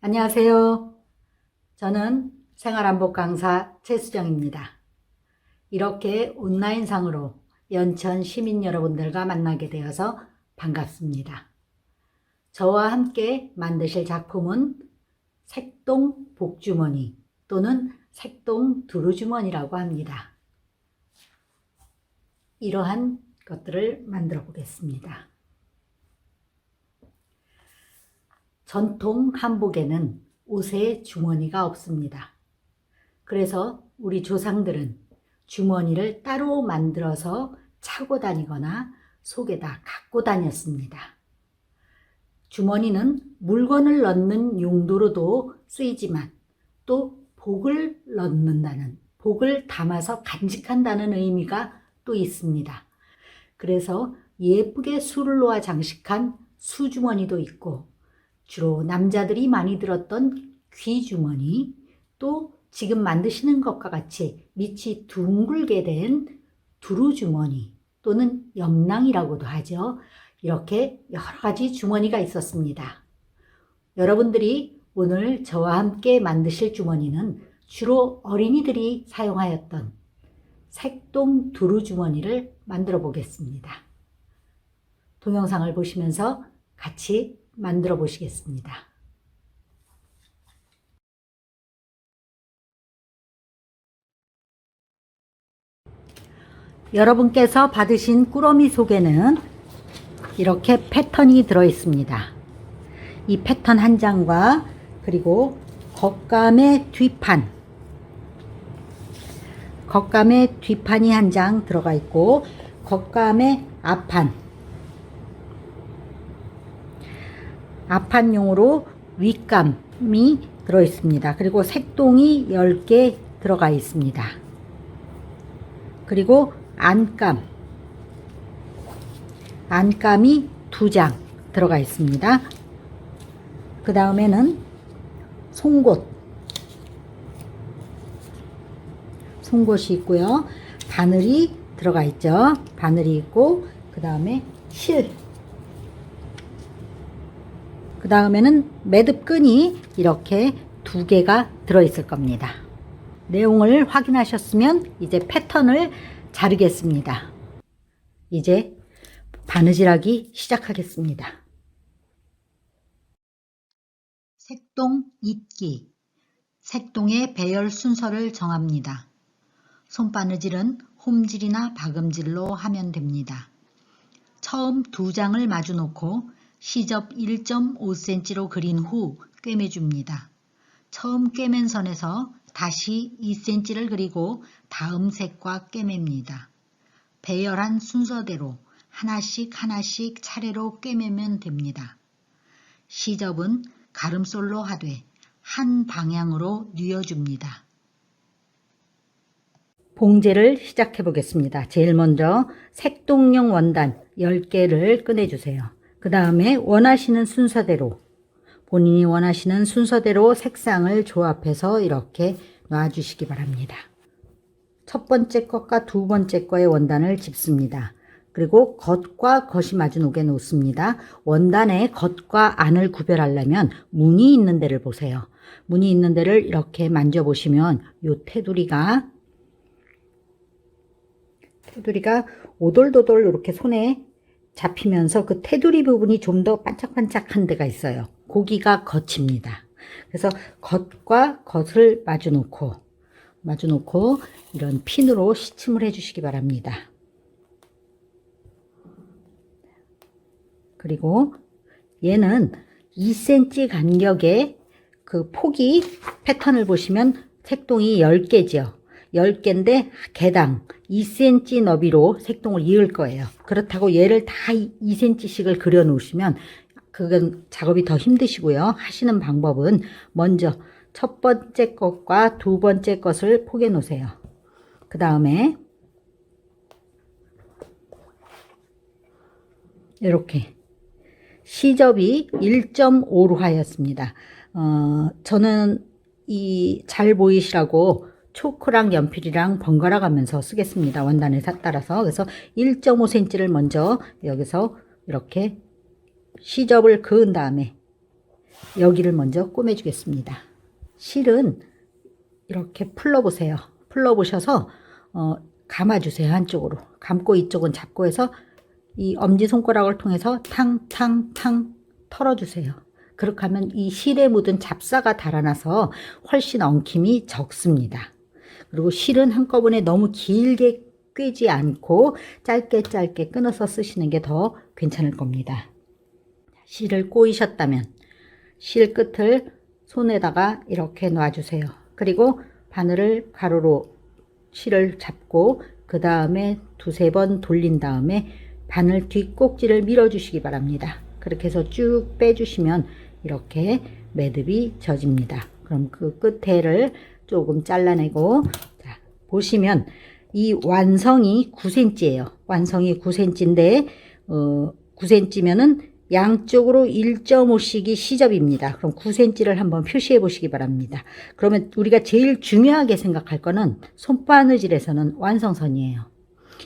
안녕하세요. 저는 생활안복 강사 최수정입니다. 이렇게 온라인상으로 연천 시민 여러분들과 만나게 되어서 반갑습니다. 저와 함께 만드실 작품은 색동 복주머니 또는 색동 두루주머니라고 합니다. 이러한 것들을 만들어 보겠습니다. 전통 한복에는 옷에 주머니가 없습니다. 그래서 우리 조상들은 주머니를 따로 만들어서 차고 다니거나 속에다 갖고 다녔습니다. 주머니는 물건을 넣는 용도로도 쓰이지만 또 복을 넣는다는, 복을 담아서 간직한다는 의미가 또 있습니다. 그래서 예쁘게 수를 놓아 장식한 수주머니도 있고, 주로 남자들이 많이 들었던 귀주머니, 또 지금 만드시는 것과 같이 밑이 둥글게 된 두루주머니 또는 염낭이라고도 하죠. 이렇게 여러 가지 주머니가 있었습니다. 여러분들이 오늘 저와 함께 만드실 주머니는 주로 어린이들이 사용하였던 색동 두루주머니를 만들어 보겠습니다. 동영상을 보시면서 같이 만들어 보시겠습니다. 여러분께서 받으신 꾸러미 속에는 이렇게 패턴이 들어 있습니다. 이 패턴 한 장과 그리고 겉감의 뒷판이 한 장 들어가 있고, 겉감의 앞판용으로 윗감이 들어 있습니다. 그리고 색동이 10개 들어가 있습니다. 그리고 안감이 2장 들어가 있습니다. 그 다음에는 송곳이 있고요. 바늘이 들어가 있죠. 바늘이 있고, 그 다음에 그 다음에는 매듭끈이 이렇게 2개가 들어있을 겁니다. 내용을 확인하셨으면 이제 패턴을 자르겠습니다. 이제 바느질하기 시작하겠습니다. 색동 잇기, 색동의 배열 순서를 정합니다. 손바느질은 홈질이나 박음질로 하면 됩니다. 처음 2장을 마주 놓고 시접 1.5cm로 그린 후 꿰매줍니다. 처음 꿰맨 선에서 다시 2cm를 그리고 다음 색과 꿰맵니다. 배열한 순서대로 하나씩 차례로 꿰매면 됩니다. 시접은 가름솔로 하되 한 방향으로 뉘어줍니다. 봉제를 시작해 보겠습니다. 제일 먼저 색동용 원단 10개를 꺼내주세요. 그 다음에 본인이 원하시는 순서대로 색상을 조합해서 이렇게 놔주시기 바랍니다. 첫 번째 것과 두 번째 거의 원단을 짚습니다. 그리고 겉과 겉이 마주 놓게 놓습니다. 원단의 겉과 안을 구별하려면 무늬 있는 데를 보세요. 무늬 있는 데를 이렇게 만져보시면 이 테두리가 오돌도돌 이렇게 손에 잡히면서 그 테두리 부분이 좀 더 반짝반짝한 데가 있어요. 거기가 겉입니다. 그래서 겉과 겉을 마주 놓고 이런 핀으로 시침을 해주시기 바랍니다. 그리고 얘는 2cm 간격의 그 폭이, 패턴을 보시면 색동이 10개죠. 10개인데 개당 2cm 너비로 색동을 이을 거예요. 그렇다고 얘를 다 2cm씩을 그려 놓으시면 그건 작업이 더 힘드시고요. 하시는 방법은 먼저 첫 번째 것과 두 번째 것을 포개 놓으세요. 그 다음에 이렇게 시접이 1.5로 하였습니다. 저는 잘 보이시라고 초크랑 연필이랑 번갈아 가면서 쓰겠습니다. 원단에 따라서. 그래서 1.5cm를 먼저 여기서 이렇게 시접을 그은 다음에 여기를 먼저 꼬매주겠습니다. 실은 이렇게 풀러보세요. 풀러보셔서 감아주세요. 한쪽으로. 감고 이쪽은 잡고 해서 이 엄지손가락을 통해서 탕탕탕 털어주세요. 그렇게 하면 이 실에 묻은 잡사가 달아나서 훨씬 엉킴이 적습니다. 그리고 실은 한꺼번에 너무 길게 꿰지 않고 짧게 짧게 끊어서 쓰시는 게 더 괜찮을 겁니다. 실을 꼬이셨다면 실 끝을 손에다가 이렇게 놔주세요. 그리고 바늘을 가로로 실을 잡고 그 다음에 두세 번 돌린 다음에 바늘 뒷꼭지를 밀어주시기 바랍니다. 그렇게 해서 쭉 빼주시면 이렇게 매듭이 져집니다. 그럼 그 끝에를 조금 잘라내고, 자, 보시면 이 완성이 9cm예요. 완성이 9cm인데 9cm면은 양쪽으로 1.5씩이 시접입니다. 그럼 9cm를 한번 표시해 보시기 바랍니다. 그러면 우리가 제일 중요하게 생각할 거는 손바느질에서는 완성선이에요.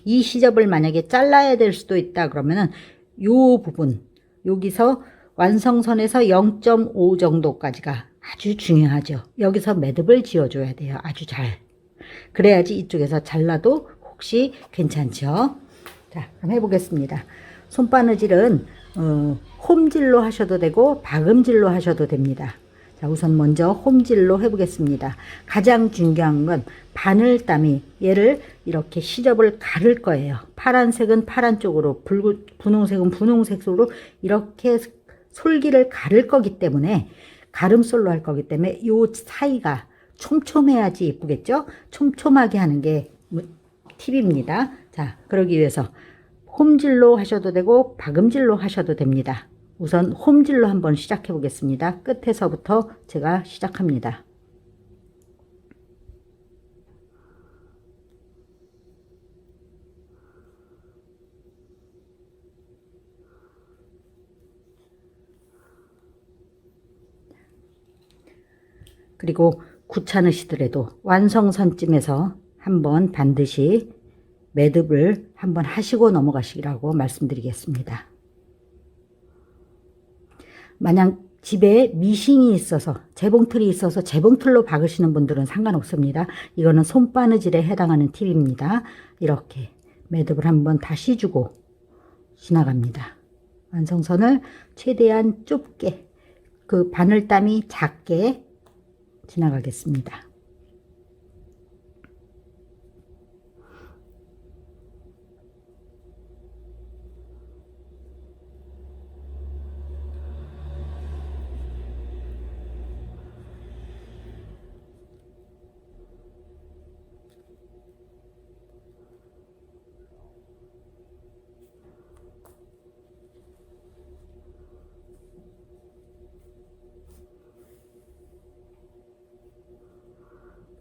이 시접을 만약에 잘라야 될 수도 있다 그러면은 요 부분, 여기서 완성선에서 0.5 정도까지가 아주 중요하죠. 여기서 매듭을 지어줘야 돼요. 아주 잘. 그래야지 이쪽에서 잘라도 혹시 괜찮죠. 자, 그럼 해보겠습니다. 손바느질은 홈질로 하셔도 되고 박음질로 하셔도 됩니다. 자, 우선 먼저 홈질로 해보겠습니다. 가장 중요한 건 바늘땀이 얘를 이렇게 시접을 가를 거예요. 파란색은 파란 쪽으로, 분홍색은 분홍색으로 이렇게 솔기를 가를 거기 때문에, 가름솔로 할 거기 때문에 이 사이가 촘촘해야지 예쁘겠죠? 촘촘하게 하는 게 팁입니다. 자, 그러기 위해서 홈질로 하셔도 되고 박음질로 하셔도 됩니다. 우선 홈질로 한번 시작해 보겠습니다. 끝에서부터 제가 시작합니다. 그리고 귀찮으시더라도 완성선쯤에서 한번 반드시 매듭을 한번 하시고 넘어가시라고 말씀드리겠습니다. 만약 집에 미싱이 있어서, 재봉틀이 있어서 재봉틀로 박으시는 분들은 상관없습니다. 이거는 손바느질에 해당하는 팁입니다. 이렇게 매듭을 한번 다시 주고 지나갑니다. 완성선을 최대한 좁게, 그 바늘땀이 작게 지나가겠습니다.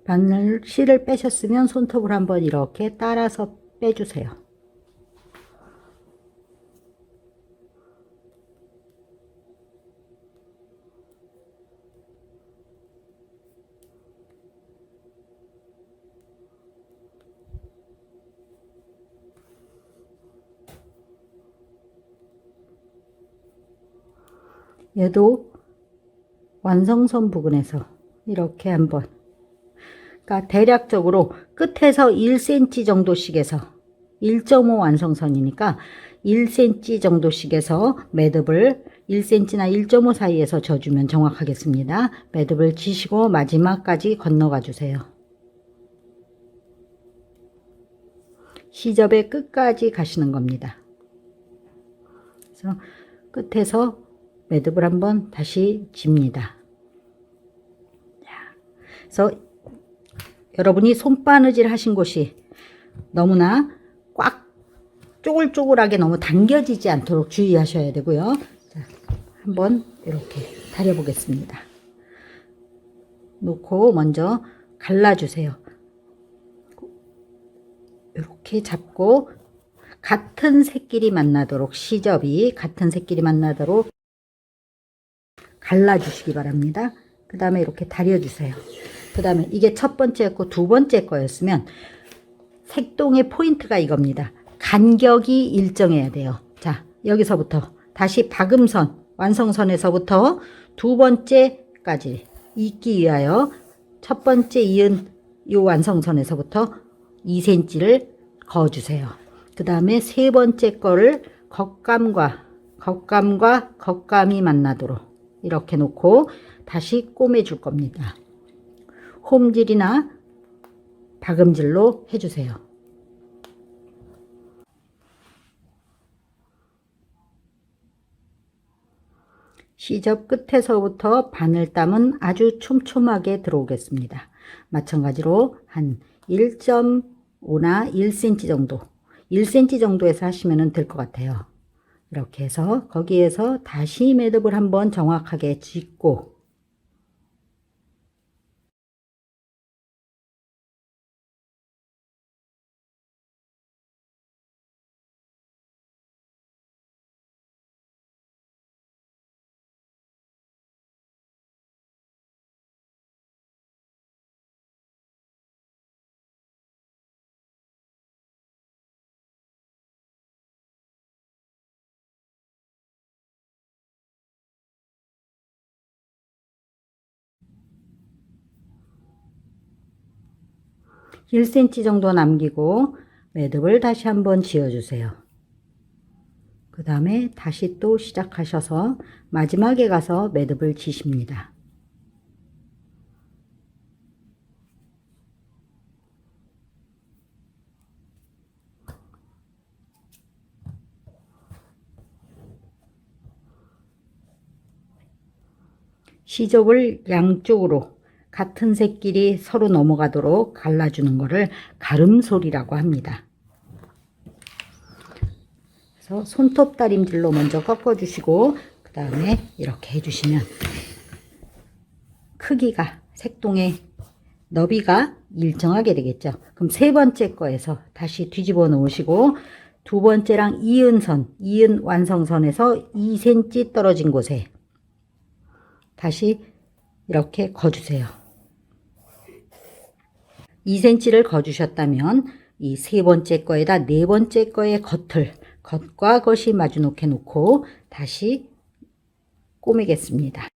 바늘 실을 빼셨으면 손톱을 한번 이렇게 따라서 빼주세요. 얘도 완성선 부분에서 이렇게 한번, 그러니까 대략적으로 끝에서 1cm 정도씩 해서 1.5 완성선이니까 1cm 정도씩 해서 매듭을 1cm나 1.5 사이에서 져주면 정확하겠습니다. 매듭을 지시고 마지막까지 건너가 주세요. 시접의 끝까지 가시는 겁니다. 그래서 끝에서 매듭을 한번 다시 집니다. 그래서 여러분이 손바느질 하신 곳이 너무나 꽉 쪼글쪼글하게 너무 당겨지지 않도록 주의하셔야 되고요. 자, 한번 이렇게 다려 보겠습니다. 놓고 먼저 갈라주세요. 이렇게 잡고 같은 새끼리 만나도록, 시접이 같은 새끼리 만나도록 갈라주시기 바랍니다. 그 다음에 이렇게 다려주세요. 그 다음에 이게 첫 번째였고 두 번째 거였으면 색동의 포인트가 이겁니다. 간격이 일정해야 돼요. 자, 여기서부터 다시 박음선, 완성선에서부터 두 번째까지 잇기 위하여 첫 번째 이은 요 완성선에서부터 2cm를 그어주세요. 그 다음에 세 번째 거를 겉감과 겉감이 만나도록 이렇게 놓고 다시 꼬매줄 겁니다. 홈질이나 박음질로 해주세요. 시접 끝에서부터 바늘땀은 아주 촘촘하게 들어오겠습니다. 마찬가지로 한 1.5나 1cm 정도 1cm 정도에서 하시면 될 것 같아요. 이렇게 해서 거기에서 다시 매듭을 한번 정확하게 짚고 (1cm) 정도 남기고 매듭을 다시 한번 지어주세요. 그 다음에 다시 또 시작하셔서 마지막에 가서 매듭을 지십니다. 시접을 양쪽으로 같은 색끼리 서로 넘어가도록 갈라주는 것을 가름솔이라고 합니다. 그래서 손톱 다림질로 먼저 꺾어주시고 그 다음에 이렇게 해주시면 크기가 색동의 너비가 일정하게 되겠죠. 그럼 세 번째 거에서 다시 뒤집어 놓으시고 두 번째랑 이은 완성선에서 2cm 떨어진 곳에 다시 이렇게 거주세요. 2cm를 거주셨다면 이 세 번째 거에다 네 번째 거의 겉과 겉이 마주놓게 놓고 다시 꼬매겠습니다.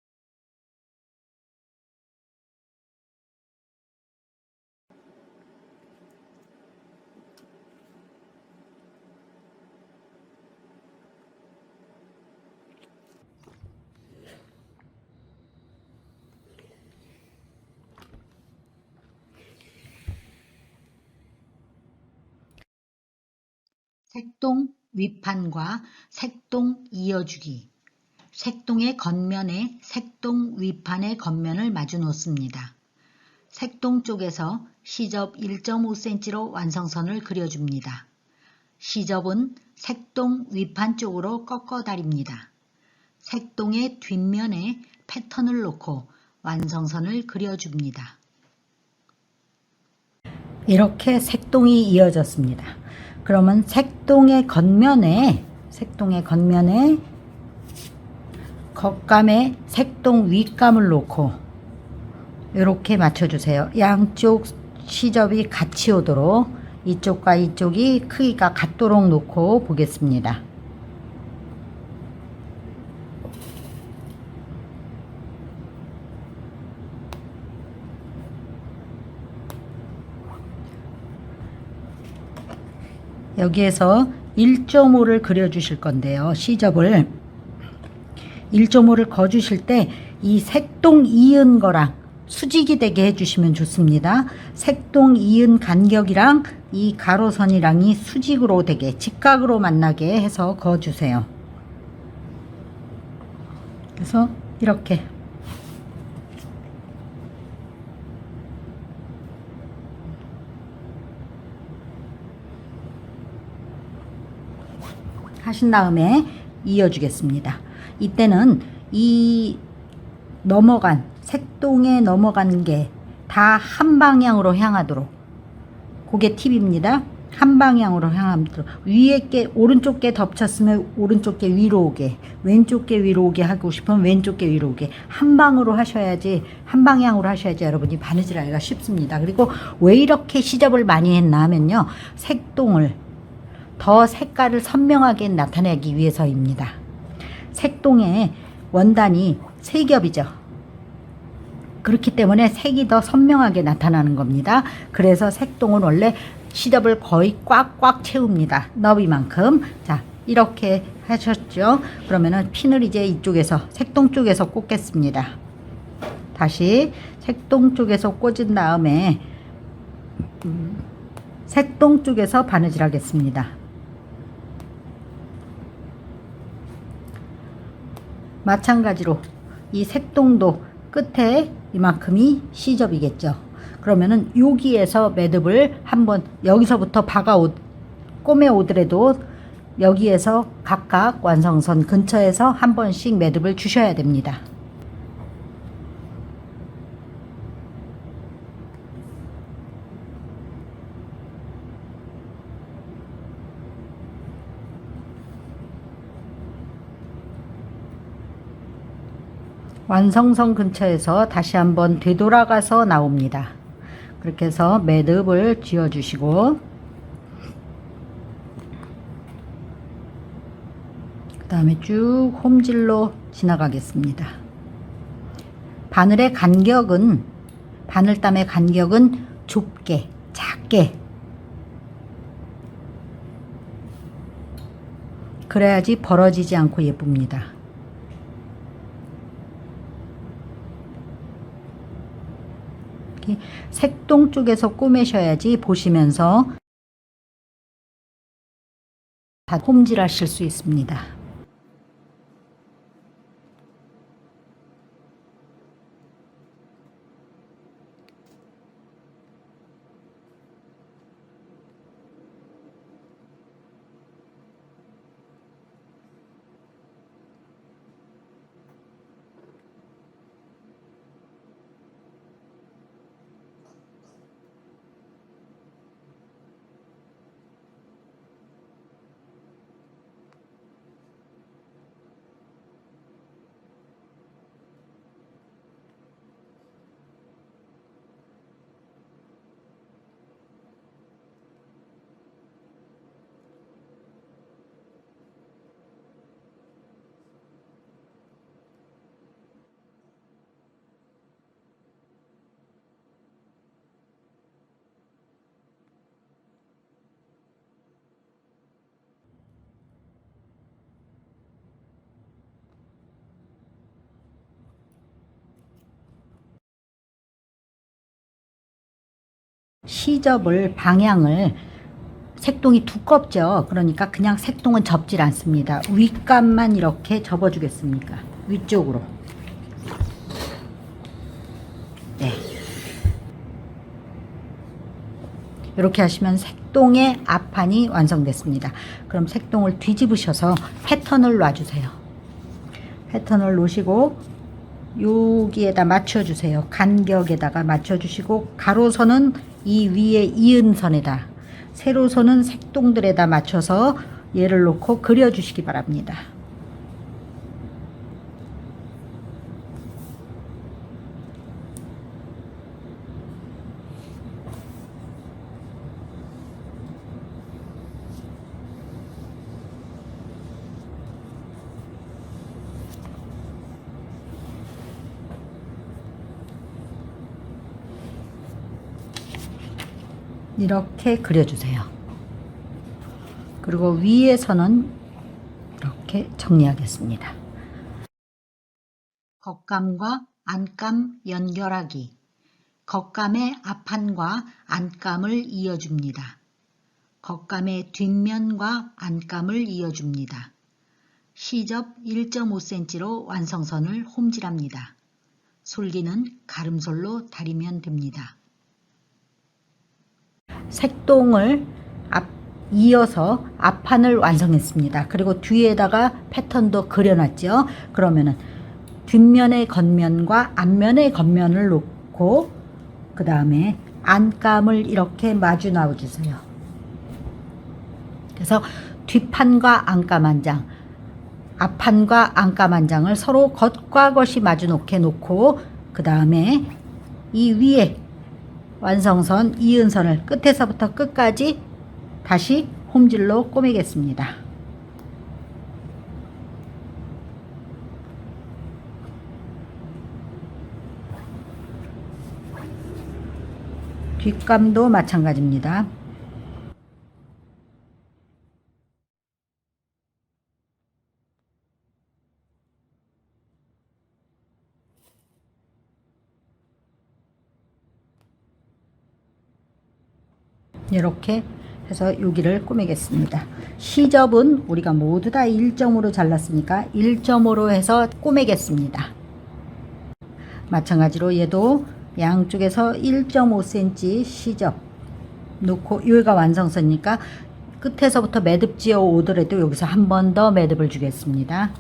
색동 윗판과 색동 이어주기. 색동의 겉면에 색동 윗판의 겉면을 마주 놓습니다. 색동 쪽에서 시접 1.5cm로 완성선을 그려줍니다. 시접은 색동 윗판 쪽으로 꺾어 다립니다. 색동의 뒷면에 패턴을 놓고 완성선을 그려줍니다. 이렇게 색동이 이어졌습니다. 그러면 색동의 겉면에 겉감에 색동 윗감을 놓고 이렇게 맞춰주세요. 양쪽 시접이 같이 오도록 이쪽과 이쪽이 크기가 같도록 놓고 보겠습니다. 여기에서 1.5를 그려 주실 건데요. 시접을 1.5를 거 주실 때 이 색동 이은 거랑 수직이 되게 해주시면 좋습니다. 색동 이은 간격이랑 이 가로선이랑이 수직으로 되게 직각으로 만나게 해서 그어 주세요. 그래서 이렇게 하신 다음에 이어주겠습니다. 이때는 이 색동에 넘어간 게 다 한 방향으로 향하도록, 그게 팁입니다. 한 방향으로 향하도록, 위에 게 오른쪽 게 덮쳤으면 오른쪽 게 위로 오게, 왼쪽 게 위로 오게 하고 싶으면 왼쪽 게 위로 오게 한 방향으로 하셔야지 여러분이 바느질 하기가 쉽습니다. 그리고 왜 이렇게 시접을 많이 했나 하면요, 색동을 더 색깔을 선명하게 나타내기 위해서입니다. 색동의 원단이 세 겹이죠. 그렇기 때문에 색이 더 선명하게 나타나는 겁니다. 그래서 색동은 원래 시접을 거의 꽉꽉 채웁니다. 너비만큼. 자, 이렇게 하셨죠. 그러면은 핀을 이제 이쪽에서 색동 쪽에서 꽂겠습니다. 다시 색동 쪽에서 꽂은 다음에 색동 쪽에서 바느질 하겠습니다. 마찬가지로 이 색동도 끝에 이만큼이 C접이겠죠. 그러면은 여기에서 매듭을 한번 여기서부터 꼬매 오더라도 여기에서 각각 완성선 근처에서 한 번씩 매듭을 주셔야 됩니다. 완성선 근처에서 다시 한번 되돌아가서 나옵니다. 그렇게 해서 매듭을 지어 주시고 그 다음에 쭉 홈질로 지나가겠습니다. 바늘의 간격은 바늘땀의 간격은 좁게 작게 그래야지 벌어지지 않고 예쁩니다. 색동 쪽에서 꼬매셔야지 보시면서 다 홈질하실 수 있습니다. C접을 방향을 색동이 두껍죠. 그러니까 그냥 색동은 접질 않습니다. 윗감만 이렇게 접어 주겠습니까? 위쪽으로. 네. 이렇게 하시면 색동의 앞판이 완성됐습니다. 그럼 색동을 뒤집으셔서 패턴을 놔주세요. 패턴을 놓으시고 여기에다 맞춰주세요. 간격에다가 맞춰주시고 가로선은 이 위에 이은 선에다 세로선은 색동들에다 맞춰서 얘를 놓고 그려주시기 바랍니다. 이렇게 그려주세요. 그리고 위에서는 이렇게 정리하겠습니다. 겉감과 안감 연결하기. 겉감의 앞판과 안감을 이어줍니다. 겉감의 뒷면과 안감을 이어줍니다. C접 1.5cm로 완성선을 홈질합니다. 솔기는 가름솔로 다리면 됩니다. 색동을 이어서 앞판을 완성했습니다. 그리고 뒤에다가 패턴도 그려놨죠. 그러면은 뒷면의 겉면과 앞면의 겉면을 놓고 그 다음에 안감을 이렇게 마주 놔주세요. 그래서 뒷판과 안감 한 장, 앞판과 안감 한 장을 서로 겉과 겉이 마주 놓고 그 다음에 이 위에 완성선 이은선을 끝에서부터 끝까지 다시 홈질로 꼬매겠습니다. 뒷감도 마찬가지입니다. 이렇게 해서 여기를 꾸미겠습니다. 시접은 우리가 모두 다 1점으로 잘랐으니까 1점으로 해서 꾸미겠습니다. 마찬가지로 얘도 양쪽에서 1.5cm 시접 놓고, 여기가 완성선이니까 끝에서부터 매듭 지어 오더라도 여기서 한 번 더 매듭을 주겠습니다.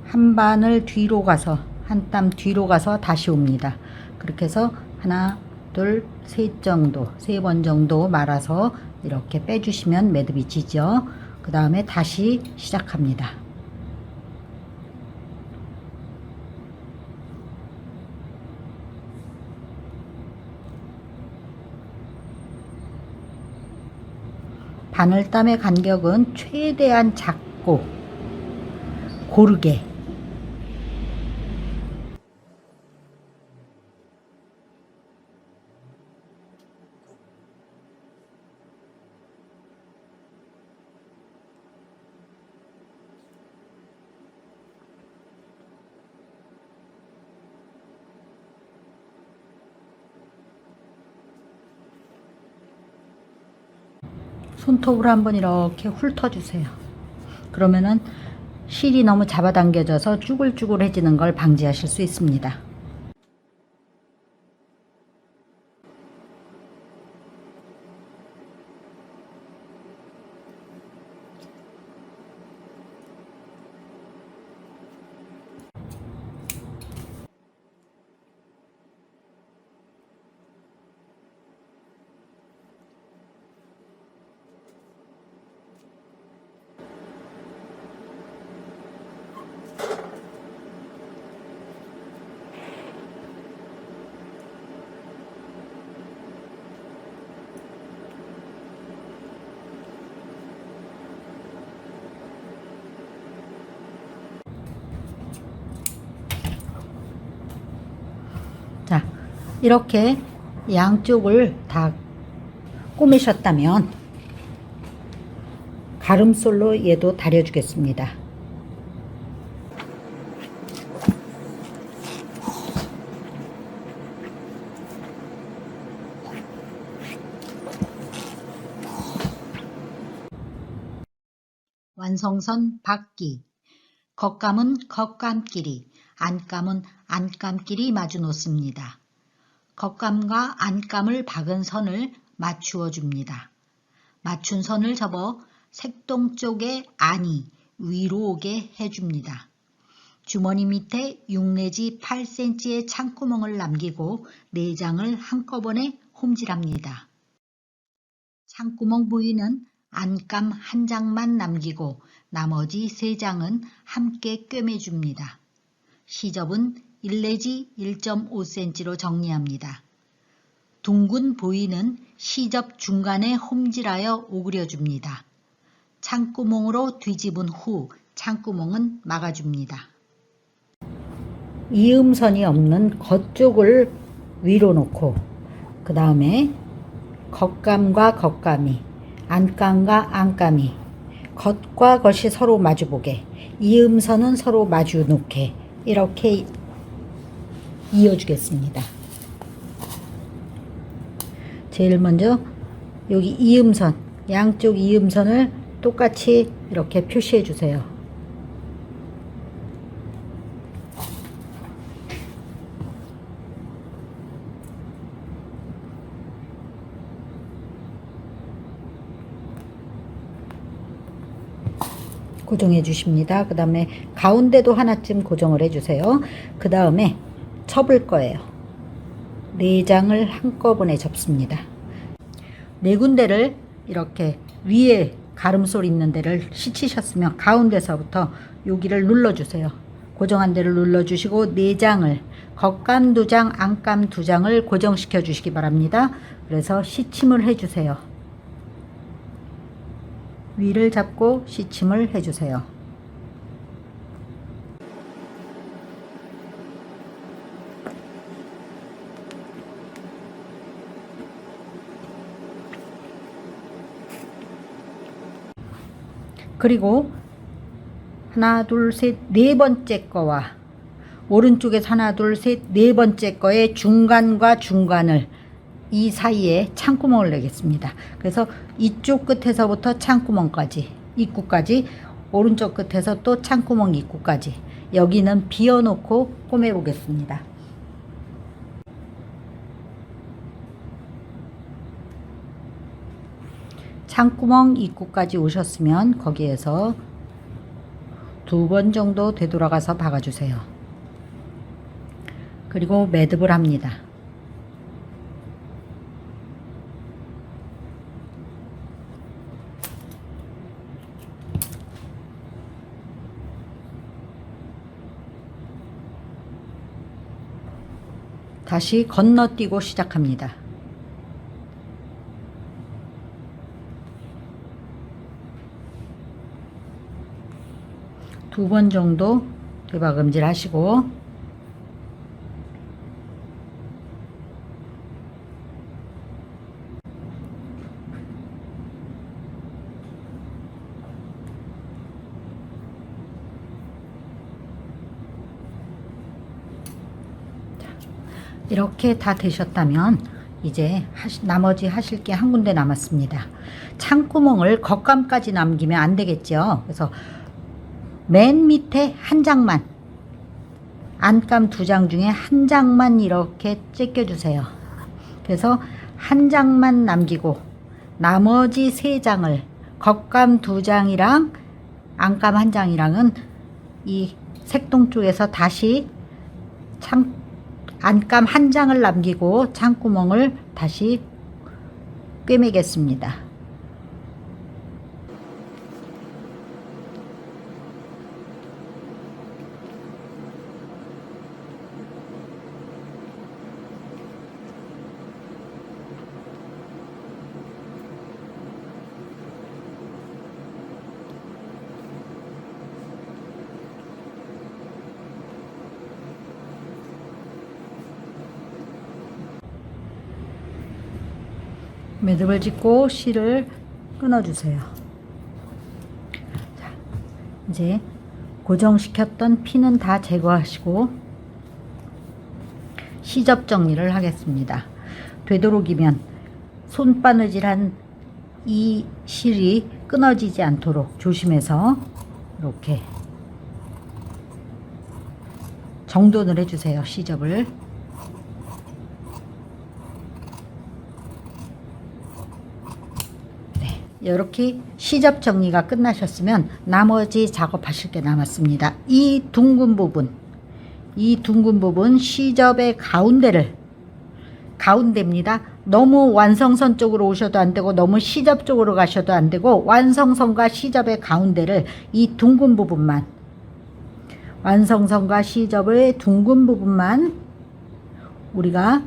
한 반을 뒤로 가서, 한 땀 뒤로 가서 다시 옵니다. 그렇게 해서 하나, 둘, 셋 정도, 3번 정도 말아서 이렇게 빼주시면 매듭이 지죠. 그 다음에 다시 시작합니다. 바늘땀의 간격은 최대한 작고 고르게, 손톱으로 한번 이렇게 훑어주세요. 그러면은 실이 너무 잡아당겨져서 쭈글쭈글해지는 걸 방지하실 수 있습니다. 자, 이렇게 양쪽을 다 꾸미셨다면 가름솔로 얘도 다려주겠습니다. 완성선 받기. 겉감은 겉감끼리, 안감은 안감끼리 마주 놓습니다. 겉감과 안감을 박은 선을 맞추어 줍니다. 맞춘 선을 접어 색동 쪽에 안이 위로 오게 해줍니다. 주머니 밑에 6 내지 8cm의 창구멍을 남기고 내장을 한꺼번에 홈질합니다. 창구멍 부위는 안감 한 장만 남기고 나머지 3장은 함께 꿰매줍니다. 시접은 1 내지 1.5cm로 정리합니다. 둥근 부위는 시접 중간에 홈질하여 오그려줍니다. 창구멍으로 뒤집은 후 창구멍은 막아줍니다. 이음선이 없는 겉쪽을 위로 놓고, 그 다음에 겉감과 겉감이, 안감과 안감이, 겉과 겉이 서로 마주보게, 이음선은 서로 마주 놓게, 이렇게 이어주겠습니다. 제일 먼저 여기 이음선, 양쪽 이음선을 똑같이 이렇게 표시해 주세요. 고정해 주십니다. 그 다음에 가운데도 하나쯤 고정을 해 주세요. 그 다음에 접을 거예요. 4장을 한꺼번에 접습니다. 4군데를 이렇게 위에 가름솔 있는 데를 씻으셨으면 가운데서부터 여기를 눌러주세요. 고정한 데를 눌러주시고 4장을 겉감 2장, 안감 2장을 고정시켜 주시기 바랍니다. 그래서 시침을 해주세요. 위를 잡고 시침을 해주세요. 그리고 하나, 둘, 셋, 네 번째 거와 오른쪽에서 하나, 둘, 셋, 네 번째 거의 중간과 중간을 이 사이에 창구멍을 내겠습니다. 그래서 이쪽 끝에서부터 창구멍까지, 입구까지, 오른쪽 끝에서 또 창구멍 입구까지, 여기는 비워놓고 꼬매 보겠습니다. 창구멍 입구까지 오셨으면 거기에서 2번 정도 되돌아가서 박아주세요. 그리고 매듭을 합니다. 다시 건너뛰고 시작합니다. 두 번 정도 대박음질 하시고 이렇게 다 되셨다면 이제 나머지 하실 게 한 군데 남았습니다. 창구멍을 겉감까지 남기면 안 되겠죠. 그래서 맨 밑에 한 장만, 안감 2장 중에 한 장만 이렇게 제껴 주세요. 그래서 한 장만 남기고 나머지 3장을 겉감 2장이랑 안감 1장이랑은 이 색동 쪽에서 다시 안감 1장을 남기고 창구멍을 다시 꿰매겠습니다. 매듭을 짓고 실을 끊어주세요. 자, 이제 고정시켰던 피는 다 제거하시고 시접 정리를 하겠습니다. 되도록이면 손바느질한 이 실이 끊어지지 않도록 조심해서 이렇게 정돈을 해주세요. 시접을. 이렇게 시접 정리가 끝나셨으면 나머지 작업하실 게 남았습니다. 이 둥근 부분 시접의 가운데입니다. 너무 완성선 쪽으로 오셔도 안 되고 너무 시접 쪽으로 가셔도 안 되고 완성선과 시접의 가운데를 이 둥근 부분만, 완성선과 시접의 둥근 부분만 우리가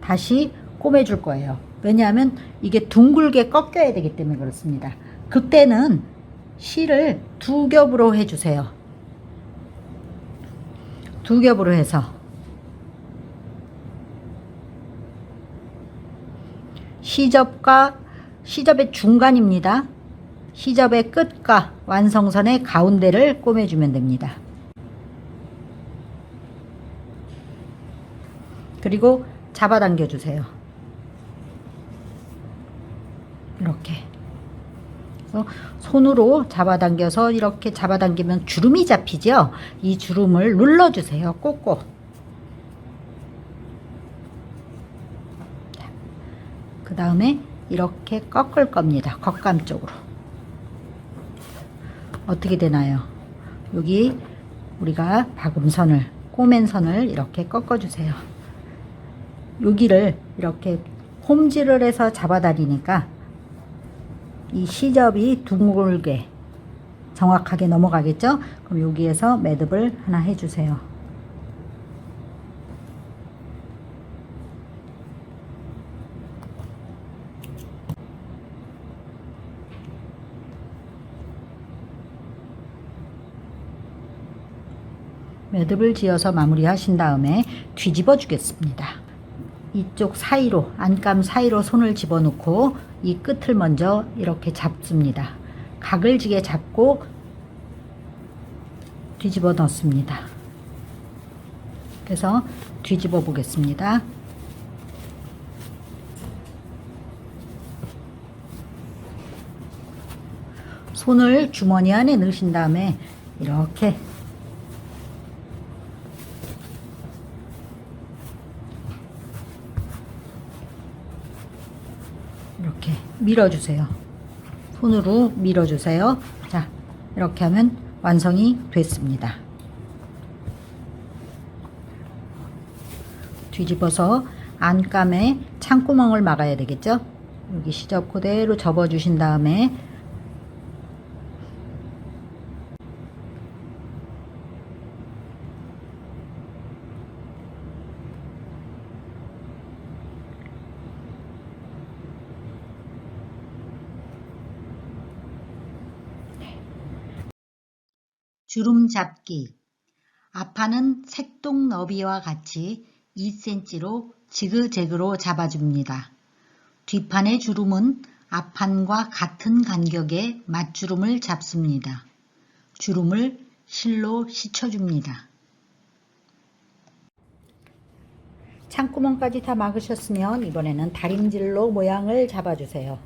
다시 꼬매줄 거예요. 왜냐하면 이게 둥글게 꺾여야 되기 때문에 그렇습니다. 그때는 실을 2겹으로 해주세요. 2겹으로 해서 시접의 중간입니다. 시접의 끝과 완성선의 가운데를 꼬매주면 됩니다. 그리고 잡아당겨 주세요. 이렇게 그래서 손으로 잡아당겨서 이렇게 잡아당기면 주름이 잡히죠. 이 주름을 눌러주세요. 꼭꼭. 그 다음에 이렇게 꺾을 겁니다. 겉감 쪽으로. 어떻게 되나요? 여기 우리가 박음선을, 꼬맨선을 이렇게 꺾어주세요. 여기를 이렇게 홈질을 해서 잡아다니니까 이 시접이 둥글게 정확하게 넘어가겠죠? 그럼 여기에서 매듭을 하나 해주세요. 매듭을 지어서 마무리하신 다음에 뒤집어 주겠습니다. 이쪽 사이로, 안감 사이로 손을 집어넣고 이 끝을 먼저 이렇게 잡습니다. 각을 지게 잡고 뒤집어 넣습니다. 그래서 뒤집어 보겠습니다. 손을 주머니 안에 넣으신 다음에 이렇게 밀어주세요. 손으로 밀어주세요. 자, 이렇게 하면 완성이 됐습니다. 뒤집어서 안감에 창구멍을 막아야 되겠죠? 여기 시접 그대로 접어주신 다음에 주름 잡기. 앞판은 색동 너비와 같이 2cm로 지그재그로 잡아줍니다. 뒷판의 주름은 앞판과 같은 간격에 맞주름을 잡습니다. 주름을 실로 씻어줍니다. 창구멍까지 다 막으셨으면 이번에는 다림질로 모양을 잡아주세요.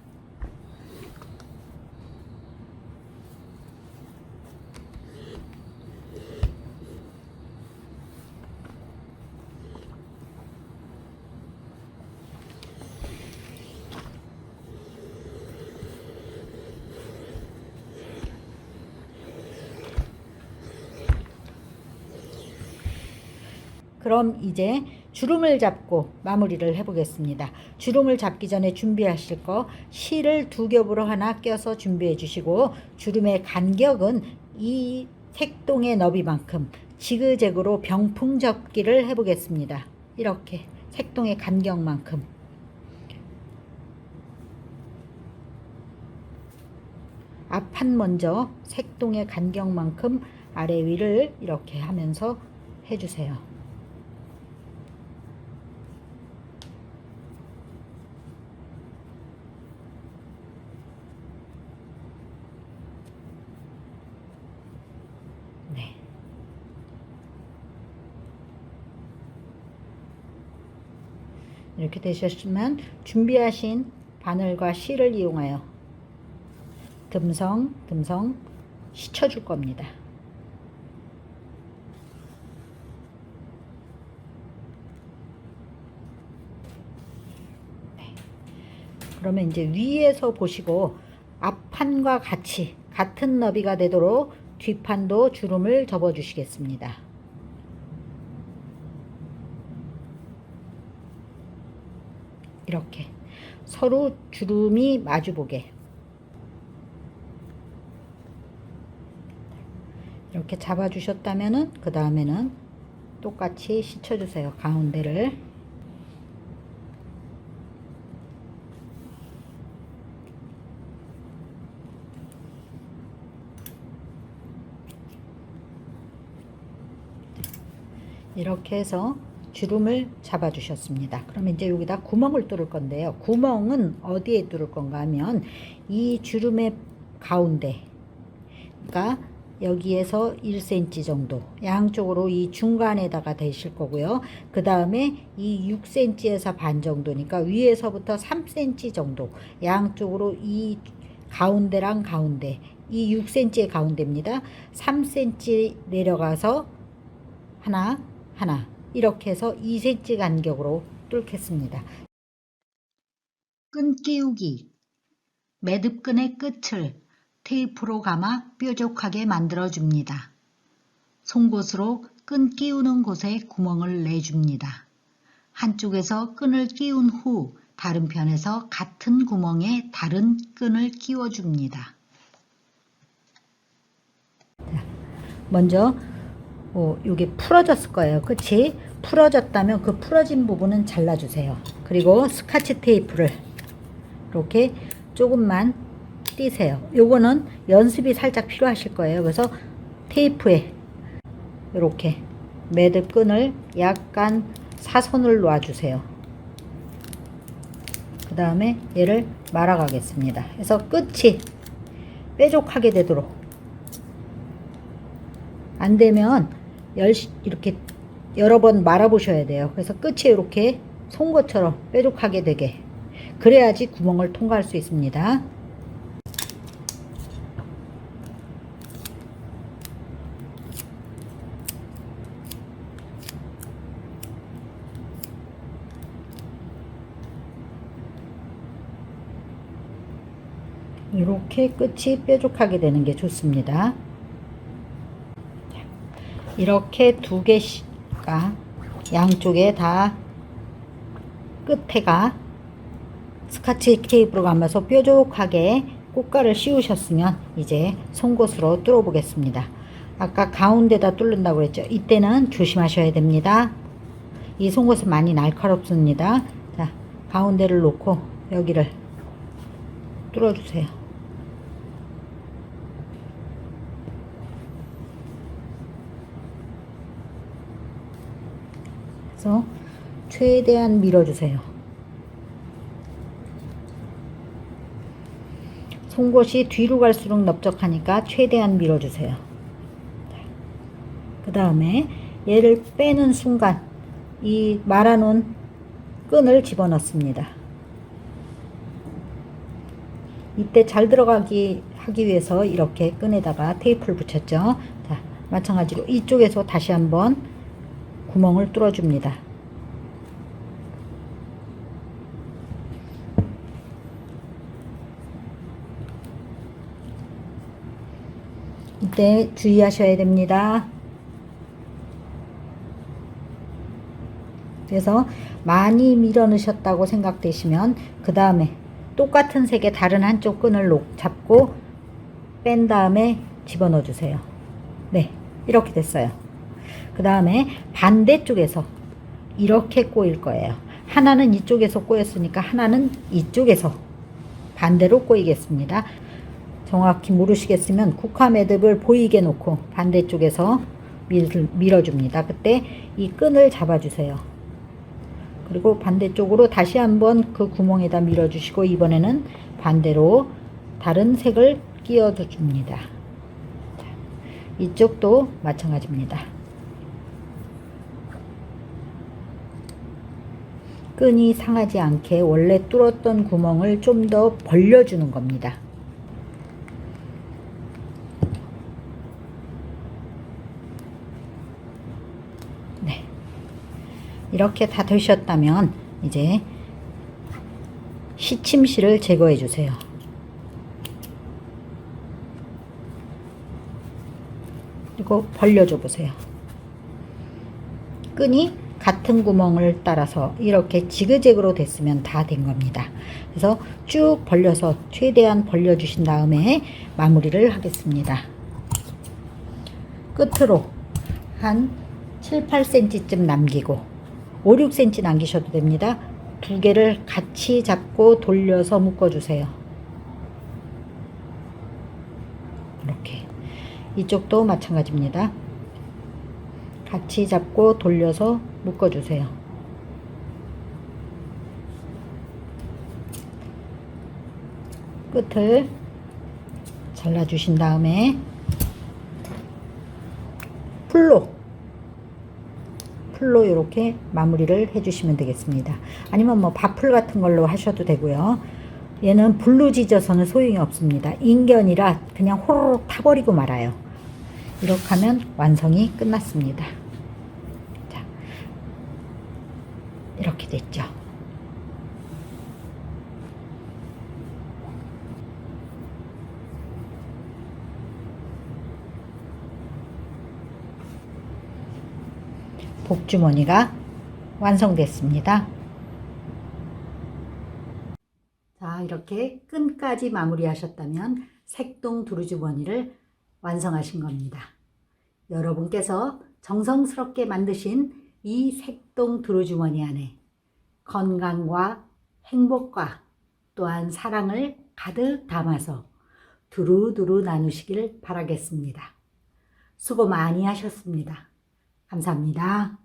그럼 이제 주름을 잡고 마무리를 해 보겠습니다. 주름을 잡기 전에 준비하실 거 실을 2겹으로 하나 껴서 준비해 주시고, 주름의 간격은 이 색동의 너비만큼 지그재그로 병풍 접기를 해 보겠습니다. 이렇게 색동의 간격만큼. 앞판 먼저 색동의 간격만큼 아래 위를 이렇게 하면서 해주세요. 네. 이렇게 되셨으면 준비하신 바늘과 실을 이용하여 듬성듬성 씻어줄 겁니다. 네. 그러면 이제 위에서 보시고 앞판과 같이 같은 너비가 되도록 뒷판도 주름을 접어 주시겠습니다. 이렇게 서로 주름이 마주보게 이렇게 잡아 주셨다면은 그 다음에는 똑같이 씻어 주세요. 가운데를. 이렇게 해서 주름을 잡아 주셨습니다. 그러면 이제 여기다 구멍을 뚫을 건데요. 구멍은 어디에 뚫을 건가 하면 이 주름의 가운데, 그러니까 여기에서 1cm 정도, 양쪽으로 이 중간에다가 대실 거고요. 그 다음에 이 6cm에서 반 정도니까 위에서부터 3cm 정도, 양쪽으로 이 가운데랑 가운데, 이 6cm의 가운데입니다. 3cm 내려가서 하나 이렇게 해서 2cm 간격으로 뚫겠습니다. 끈 끼우기. 매듭끈의 끝을 테이프로 감아 뾰족하게 만들어줍니다. 송곳으로 끈 끼우는 곳에 구멍을 내줍니다. 한쪽에서 끈을 끼운 후 다른 편에서 같은 구멍에 다른 끈을 끼워줍니다. 먼저 요게 풀어졌을 거예요. 그치? 풀어졌다면 그 풀어진 부분은 잘라주세요. 그리고 스카치 테이프를 이렇게 조금만 띄세요. 요거는 연습이 살짝 필요하실 거예요. 그래서 테이프에 이렇게 매듭끈을 약간 사선을 놓아주세요. 그 다음에 얘를 말아가겠습니다. 해서 끝이 뾰족하게 되도록, 안 되면 이렇게 여러 번 말아 보셔야 돼요. 그래서 끝이 이렇게 송곳처럼 뾰족하게 되게, 그래야지 구멍을 통과할 수 있습니다. 이렇게 끝이 뾰족하게 되는 게 좋습니다. 이렇게 두 개가 양쪽에 다 끝에가 스카치 테이프로 감아서 뾰족하게 꽃가를 씌우셨으면 이제 송곳으로 뚫어 보겠습니다. 아까 가운데다 뚫는다고 했죠. 이때는 조심하셔야 됩니다. 이 송곳은 많이 날카롭습니다. 자, 가운데를 놓고 여기를 뚫어 주세요. 그래서 최대한 밀어주세요. 송곳이 뒤로 갈수록 넓적하니까 최대한 밀어주세요. 그 다음에 얘를 빼는 순간 이 말아놓은 끈을 집어넣습니다. 이때 잘 들어가기 하기 위해서 이렇게 끈에다가 테이프를 붙였죠. 자, 마찬가지로 이쪽에서 다시 한번 구멍을 뚫어줍니다. 이때 주의하셔야 됩니다. 그래서 많이 밀어 넣으셨다고 생각되시면 그 다음에 똑같은 색의 다른 한쪽 끈을 잡고 뺀 다음에 집어넣어 주세요. 네, 이렇게 됐어요. 그 다음에 반대쪽에서 이렇게 꼬일 거예요. 하나는 이쪽에서 꼬였으니까 하나는 이쪽에서 반대로 꼬이겠습니다. 정확히 모르시겠으면 국화 매듭을 보이게 놓고 반대쪽에서 밀어줍니다. 그때 이 끈을 잡아주세요. 그리고 반대쪽으로 다시 한번 그 구멍에다 밀어주시고 이번에는 반대로 다른 색을 끼워줍니다. 이쪽도 마찬가지입니다. 끈이 상하지 않게 원래 뚫었던 구멍을 좀 더 벌려주는 겁니다. 네, 이렇게 다 되셨다면 이제 시침실을 제거해 주세요. 그리고 벌려줘 보세요. 끈이 같은 구멍을 따라서 이렇게 지그재그로 됐으면 다 된 겁니다. 그래서 쭉 벌려서 최대한 벌려주신 다음에 마무리를 하겠습니다. 끝으로 한 7, 8cm쯤 남기고 5, 6cm 남기셔도 됩니다. 두 개를 같이 잡고 돌려서 묶어주세요. 이렇게. 이쪽도 마찬가지입니다. 같이 잡고 돌려서 묶어주세요. 끝을 잘라주신 다음에 풀로 이렇게 마무리를 해주시면 되겠습니다. 아니면 뭐 바풀 같은 걸로 하셔도 되고요. 얘는 불로 지져서는 소용이 없습니다. 인견이라 그냥 호로록 타버리고 말아요. 이렇게 하면 완성이 끝났습니다. 자, 이렇게 됐죠. 복주머니가 완성됐습니다. 자, 이렇게 끈까지 마무리 하셨다면 색동 두루주머니를 완성하신 겁니다. 여러분께서 정성스럽게 만드신 이 색동 두루주머니 안에 건강과 행복과 또한 사랑을 가득 담아서 두루두루 나누시길 바라겠습니다. 수고 많이 하셨습니다. 감사합니다.